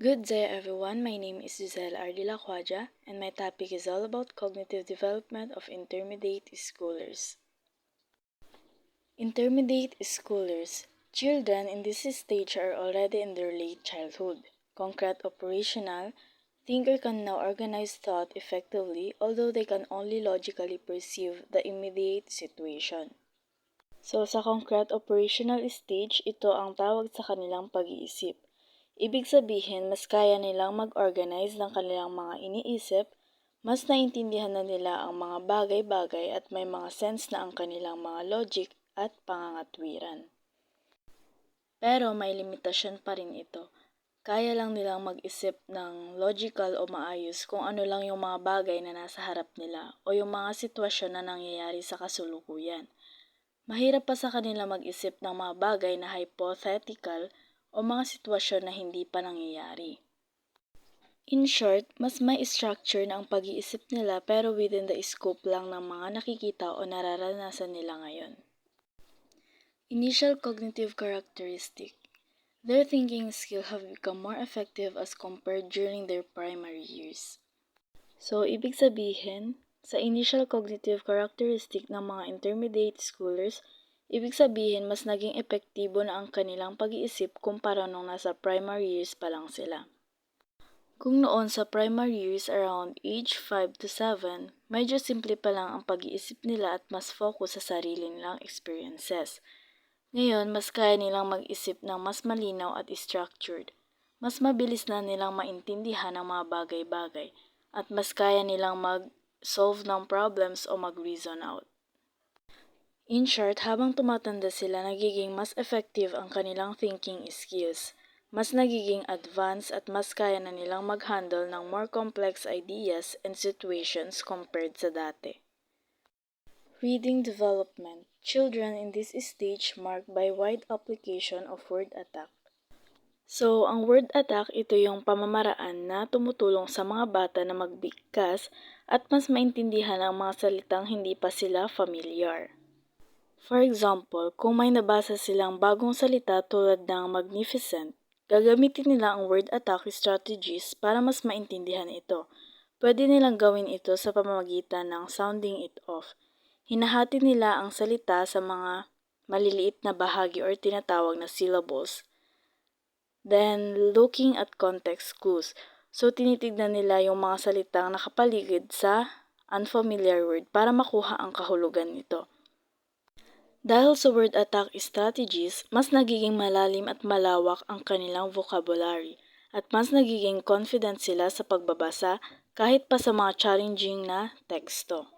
Good day everyone, my name is Giselle Ardila Quadra and my topic is all about cognitive development of intermediate schoolers. Intermediate schoolers. Children in this stage are already in their late childhood. Concrete operational, thinker can now organize thought effectively although they can only logically perceive the immediate situation. So sa concrete operational stage, ito ang tawag sa kanilang pag-iisip. Ibig sabihin, mas kaya nilang mag-organize ng kanilang mga iniisip, mas naintindihan na nila ang mga bagay-bagay at may mga sense na ang kanilang mga logic at pangangatwiran. Pero may limitasyon pa rin ito. Kaya lang nilang mag-isip ng logical o maayos kung ano lang yung mga bagay na nasa harap nila o yung mga sitwasyon na nangyayari sa kasulukuyan. Mahirap pa sa kanila mag-isip ng mga bagay na hypothetical o mga sitwasyon na hindi pa nangyayari. In short, mas may structure na ang pag-iisip nila pero within the scope lang ng mga nakikita o nararanasan nila ngayon. Initial cognitive characteristic. Their thinking skills have become more effective as compared during their primary years. So, ibig sabihin, sa initial cognitive characteristic ng mga intermediate schoolers, ibig sabihin mas naging epektibo na ang kanilang pag-iisip kumpara nung nasa primary years pa lang sila. Kung noon sa primary years around age 5 to 7, medyo simple pa lang ang pag-iisip nila at mas focus sa sarili nilang experiences. Ngayon, mas kaya nilang mag-isip ng mas malinaw at structured. Mas mabilis na nilang maintindihan ang mga bagay-bagay at mas kaya nilang mag-solve ng problems o mag-reason out. In short, habang tumatanda sila, nagiging mas effective ang kanilang thinking skills. Mas nagiging advanced at mas kaya na nilang mag-handle ng more complex ideas and situations compared sa dati. Reading development. Children in this stage marked by wide application of word attack. So, ang word attack, ito yung pamamaraan na tumutulong sa mga bata na magbigkas at mas maintindihan ang mga salitang hindi pa sila familiar. For example, kung may nabasa silang bagong salita tulad ng magnificent, gagamitin nila ang word attack strategies para mas maintindihan ito. Pwede nilang gawin ito sa pamamagitan ng sounding it off. Hinahati nila ang salita sa mga maliliit na bahagi or tinatawag na syllables. Then, looking at context clues. So, tinitignan nila yung mga salitang nakapaligid sa unfamiliar word para makuha ang kahulugan nito. Dahil sa word attack strategies, mas nagiging malalim at malawak ang kanilang vocabulary at mas nagiging confident sila sa pagbabasa kahit pa sa mga challenging na teksto.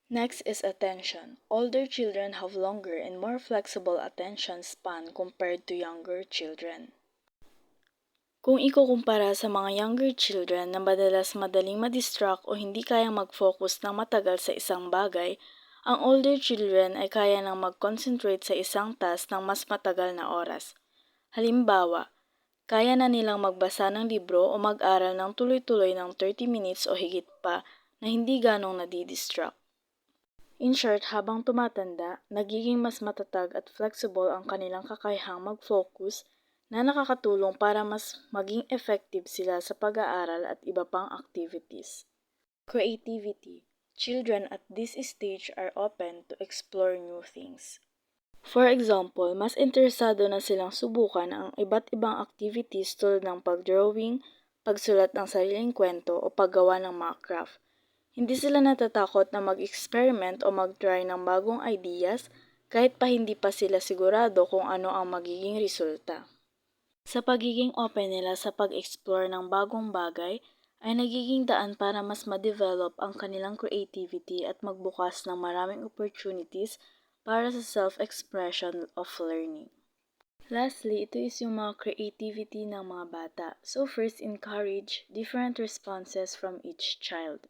Next is attention. Older children have longer and more flexible attention span compared to younger children. Kung ikukumpara sa mga younger children na madalas madaling madistract o hindi kayang mag-focus ng matagal sa isang bagay, ang older children ay kaya nang mag-concentrate sa isang task ng mas matagal na oras. Halimbawa, kaya na nilang magbasa ng libro o mag-aral ng tuloy-tuloy ng 30 minutes o higit pa na hindi ganong nadidistract. In short, habang tumatanda, nagiging mas matatag at flexible ang kanilang kakayahang mag-focus na nakakatulong para mas maging effective sila sa pag-aaral at iba pang activities. Creativity. Children at this stage are open to explore new things. For example, mas interesado na silang subukan ang iba't ibang activities tulad ng pag-drawing, pagsulat ng sariling kwento o paggawa ng mga craft. Hindi sila natatakot na mag-experiment o mag-try ng bagong ideas kahit pa hindi pa sila sigurado kung ano ang magiging resulta. Sa pagiging open nila sa pag-explore ng bagong bagay, ay nagiging daan para mas ma-develop ang kanilang creativity at magbukas ng maraming opportunities para sa self-expression of learning. Lastly, ito is yung mga creativity ng mga bata. So first, encourage different responses from each child.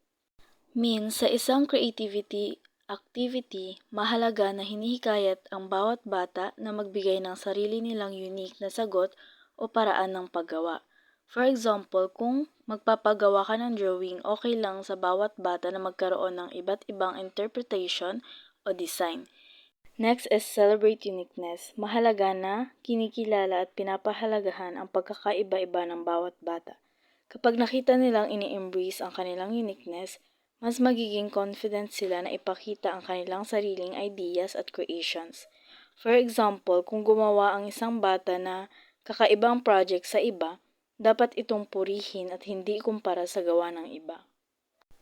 Means sa isang creativity activity, mahalaga na hinihikayat ang bawat bata na magbigay ng sarili nilang unique na sagot o paraan ng paggawa. For example, kung magpapagawa ka ng drawing, okay lang sa bawat bata na magkaroon ng iba't ibang interpretation o design. Next is celebrate uniqueness. Mahalaga na kinikilala at pinapahalagahan ang pagkakaiba-iba ng bawat bata. Kapag nakita nilang ini-embrace ang kanilang uniqueness, mas magiging confident sila na ipakita ang kanilang sariling ideas at creations. For example, kung gumawa ang isang bata na kakaibang project sa iba, dapat itong purihin at hindi ikumpara sa gawa ng iba.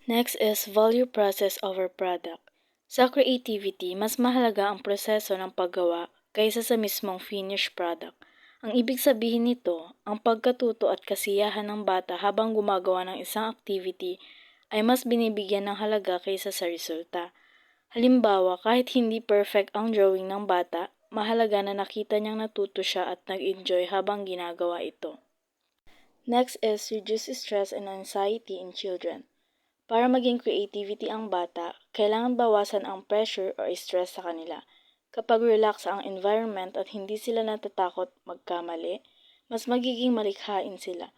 Next is value process over product. Sa creativity, mas mahalaga ang proseso ng paggawa kaysa sa mismong finished product. Ang ibig sabihin nito, ang pagkatuto at kasiyahan ng bata habang gumagawa ng isang activity ay mas binibigyan ng halaga kaysa sa resulta. Halimbawa, kahit hindi perfect ang drawing ng bata, mahalaga na nakita niyang natuto siya at nag-enjoy habang ginagawa ito. Next is reduce stress and anxiety in children. Para maging creativity ang bata, kailangan bawasan ang pressure or stress sa kanila. Kapag relax ang environment at hindi sila natatakot magkamali, mas magiging malikhain sila.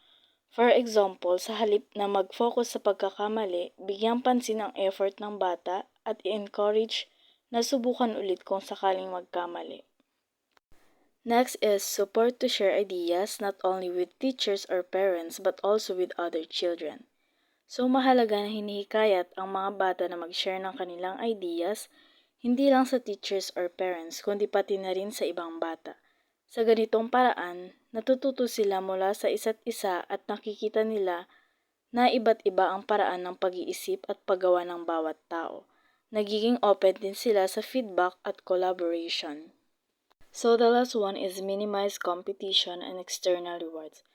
For example, sa halip na mag-focus sa pagkakamali, bigyang pansin ang effort ng bata at i-encourage na subukan ulit kung sakaling magkamali. Next is support to share ideas not only with teachers or parents but also with other children. So mahalaga na hinihikayat ang mga bata na mag-share ng kanilang ideas, hindi lang sa teachers or parents, kundi pati na rin sa ibang bata. Sa ganitong paraan, natututo sila mula sa isa't isa at nakikita nila na iba't iba ang paraan ng pag-iisip at paggawa ng bawat tao. Nagiging open din sila sa feedback at collaboration. So the last one is minimize competition and external rewards.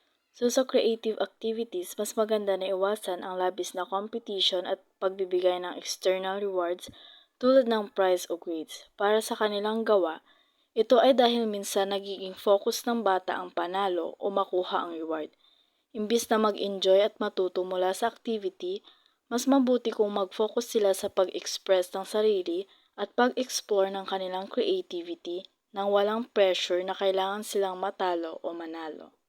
So sa creative activities, mas maganda na iwasan ang labis na competition at pagbibigay ng external rewards tulad ng prize o grades. Para sa kanilang gawa, ito ay dahil minsan nagiging focus ng bata ang panalo o makuha ang reward. Imbis na mag-enjoy at matuto mula sa activity, mas mabuti kung mag-focus sila sa pag-express ng sarili at pag-explore ng kanilang creativity nang walang pressure na kailangan silang matalo o manalo.